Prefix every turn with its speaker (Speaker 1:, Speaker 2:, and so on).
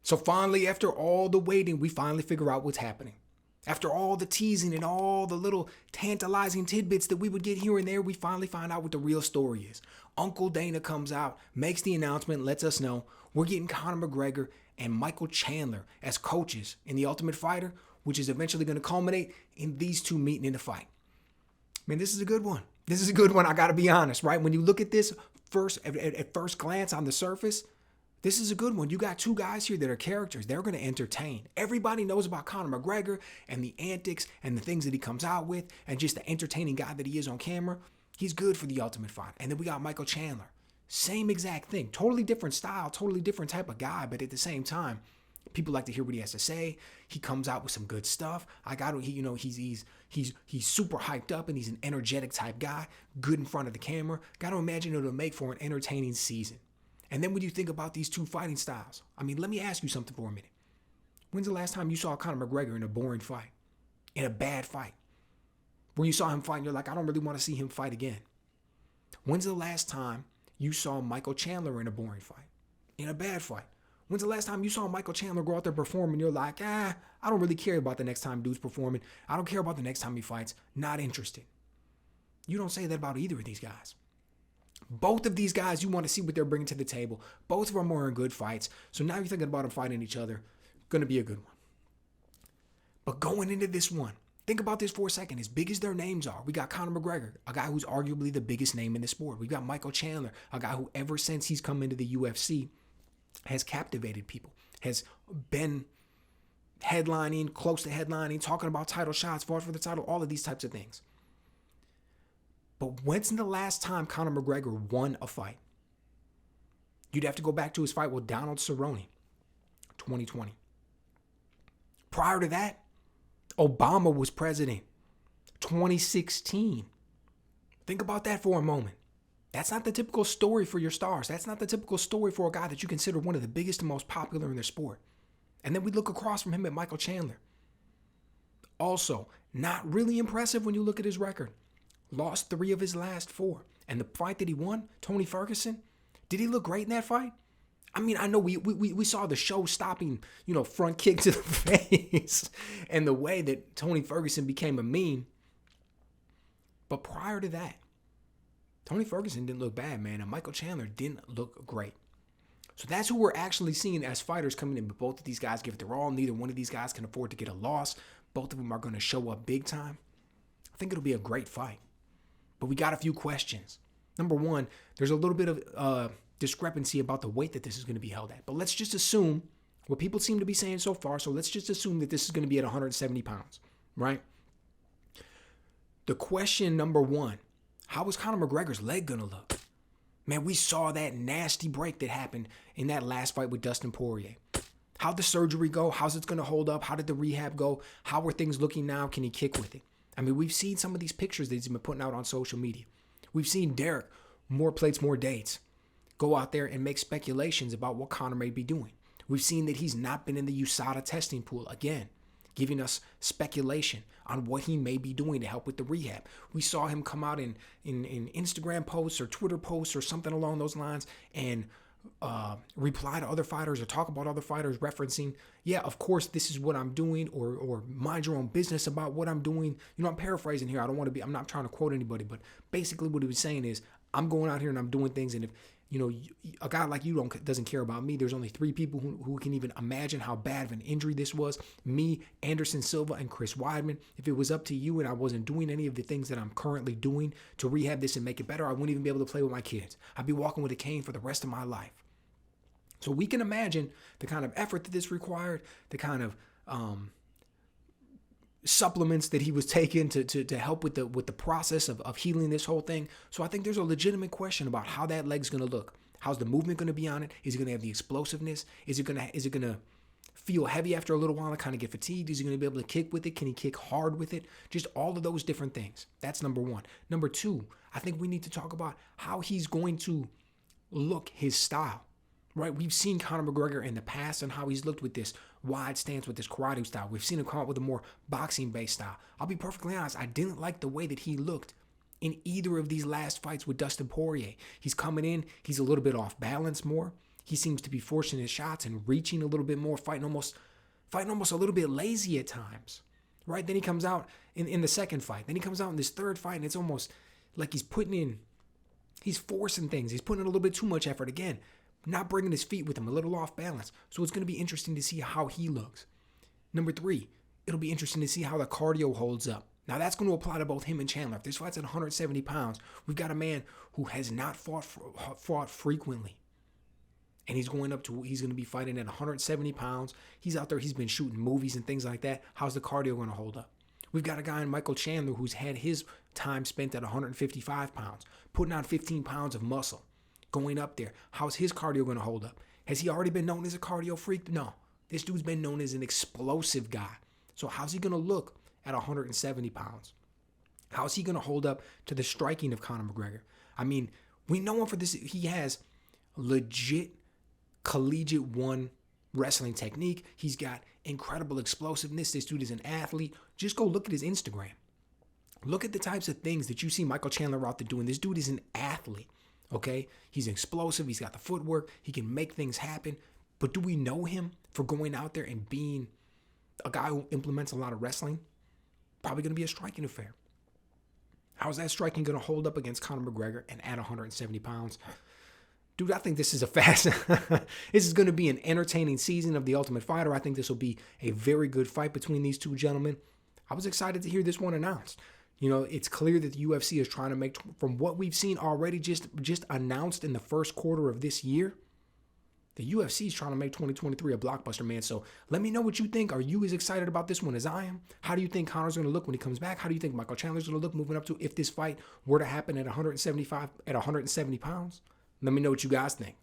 Speaker 1: So finally, after all the waiting, we finally figure out what's happening. After all the teasing and all the little tantalizing tidbits that we would get here and there, we finally find out what the real story is. Uncle Dana comes out, makes the announcement, lets us know we're getting Conor McGregor and Michael Chandler as coaches in The Ultimate Fighter, which is eventually going to culminate in these two meeting in a fight. Man, this is a good one. This is a good one, I got to be honest, right? When you look at this at first glance on the surface, this is a good one. You got two guys here that are characters. They're going to entertain. Everybody knows about Conor McGregor and the antics and the things that he comes out with and just the entertaining guy that he is on camera. He's good for The Ultimate Fight. And then we got Michael Chandler. Same exact thing. Totally different style, totally different type of guy, but at the same time, people like to hear what he has to say. He comes out with some good stuff. He's super hyped up and he's an energetic type guy, good in front of the camera. Got to imagine it'll make for an entertaining season. And then when you think about these two fighting styles, I mean, let me ask you something for a minute. When's the last time you saw Conor McGregor in a boring fight? In a bad fight? When you saw him fight and you're like, I don't really want to see him fight again. When's the last time you saw Michael Chandler in a boring fight? In a bad fight? When's the last time you saw Michael Chandler go out there perform and you're like, I don't really care about the next time dude's performing. I don't care about the next time he fights. Not interested. You don't say that about either of these guys. Both of these guys, you want to see what they're bringing to the table. Both of them are in good fights. So now you're thinking about them fighting each other. Going to be a good one. But going into this one, think about this for a second. As big as their names are, we got Conor McGregor, a guy who's arguably the biggest name in the sport. We got Michael Chandler, a guy who ever since he's come into the UFC has captivated people, has been headlining, close to headlining, talking about title shots, fought for the title, all of these types of things. But when's the last time Conor McGregor won a fight? You'd have to go back to his fight with Donald Cerrone, 2020. Prior to that, Obama was president, 2016. Think about that for a moment. That's not the typical story for your stars. That's not the typical story for a guy that you consider one of the biggest and most popular in their sport. And then we look across from him at Michael Chandler. Also, not really impressive when you look at his record. Lost 3 of his last 4. And the fight that he won, Tony Ferguson, did he look great in that fight? I mean, I know we saw the show-stopping, front kick to the face and the way that Tony Ferguson became a meme. But prior to that, Tony Ferguson didn't look bad, man, and Michael Chandler didn't look great. So that's who we're actually seeing as fighters coming in. But both of these guys give it their all. Neither one of these guys can afford to get a loss. Both of them are going to show up big time. I think it'll be a great fight. But we got a few questions. Number one, there's a little bit of discrepancy about the weight that this is going to be held at. But let's just assume what people seem to be saying so far. So let's just assume that this is going to be at 170 pounds, right? The question number one, how is Conor McGregor's leg going to look? Man, we saw that nasty break that happened in that last fight with Dustin Poirier. How'd the surgery go? How's it going to hold up? How did the rehab go? How are things looking now? Can he kick with it? I mean, we've seen some of these pictures that he's been putting out on social media. We've seen Derek, more plates, more dates, go out there and make speculations about what Conor may be doing. We've seen that he's not been in the USADA testing pool, again, giving us speculation on what he may be doing to help with the rehab. We saw him come out in Instagram posts or Twitter posts or something along those lines and reply to other fighters or talk about other fighters referencing, yeah, of course, this is what I'm doing, or mind your own business about what I'm doing. I'm paraphrasing here. I'm not trying to quote anybody, but basically what he was saying is, I'm going out here and I'm doing things, and if a guy like you doesn't care about me, there's only 3 people who can even imagine how bad of an injury this was. Me, Anderson Silva, and Chris Weidman. If it was up to you and I wasn't doing any of the things that I'm currently doing to rehab this and make it better, I wouldn't even be able to play with my kids. I'd be walking with a cane for the rest of my life. So we can imagine the kind of effort that this required, the kind of supplements that he was taking to help with the process of healing this whole thing. So I think there's a legitimate question about how that leg's going to look. How's the movement going to be on it? Is it going to have the explosiveness? Is it going to feel heavy after a little while and kind of get fatigued? Is he going to be able to kick with it? Can he kick hard with it? Just all of those different things. That's number one. Number two, I think we need to talk about how he's going to look, his style. Right, we've seen Conor McGregor in the past and how he's looked with this wide stance, with this karate style. We've seen him come out with a more boxing-based style. I'll be perfectly honest, I didn't like the way that he looked in either of these last fights with Dustin Poirier. He's coming in, he's a little bit off balance more. He seems to be forcing his shots and reaching a little bit more, fighting almost a little bit lazy at times. Right? Then he comes out in the second fight. Then he comes out in this third fight, and it's almost like he's forcing things. He's putting in a little bit too much effort again, not bringing his feet with him, a little off balance. So it's going to be interesting to see how he looks. Number 3, it'll be interesting to see how the cardio holds up. Now, that's going to apply to both him and Chandler. If this fight's at 170 pounds, we've got a man who has not fought frequently. And he's going to be fighting at 170 pounds. He's out there, he's been shooting movies and things like that. How's the cardio going to hold up? We've got a guy in Michael Chandler who's had his time spent at 155 pounds, putting on 15 pounds of muscle, going up there. How's his cardio going to hold up? Has he already been known as a cardio freak? No. This dude's been known as an explosive guy. So how's he going to look at 170 pounds? How's he going to hold up to the striking of Conor McGregor? I mean, we know him for this. He has legit collegiate 1 wrestling technique. He's got incredible explosiveness. This dude is an athlete. Just go look at his Instagram. Look at the types of things that you see Michael Chandler out there doing. This dude is an athlete, okay? He's explosive. He's got the footwork. He can make things happen. But do we know him for going out there and being a guy who implements a lot of wrestling? Probably going to be a striking affair. How's that striking going to hold up against Conor McGregor and at 170 pounds? Dude, I think this is this is going to be an entertaining season of The Ultimate Fighter. I think this will be a very good fight between these two gentlemen. I was excited to hear this one announced. You know, it's clear that the UFC is trying to make, from what we've seen already just announced in the first quarter of this year, the UFC is trying to make 2023 a blockbuster, man. So let me know what you think. Are you as excited about this one as I am? How do you think Conor's going to look when he comes back? How do you think Michael Chandler's going to look moving up to, if this fight were to happen at 170 pounds? Let me know what you guys think.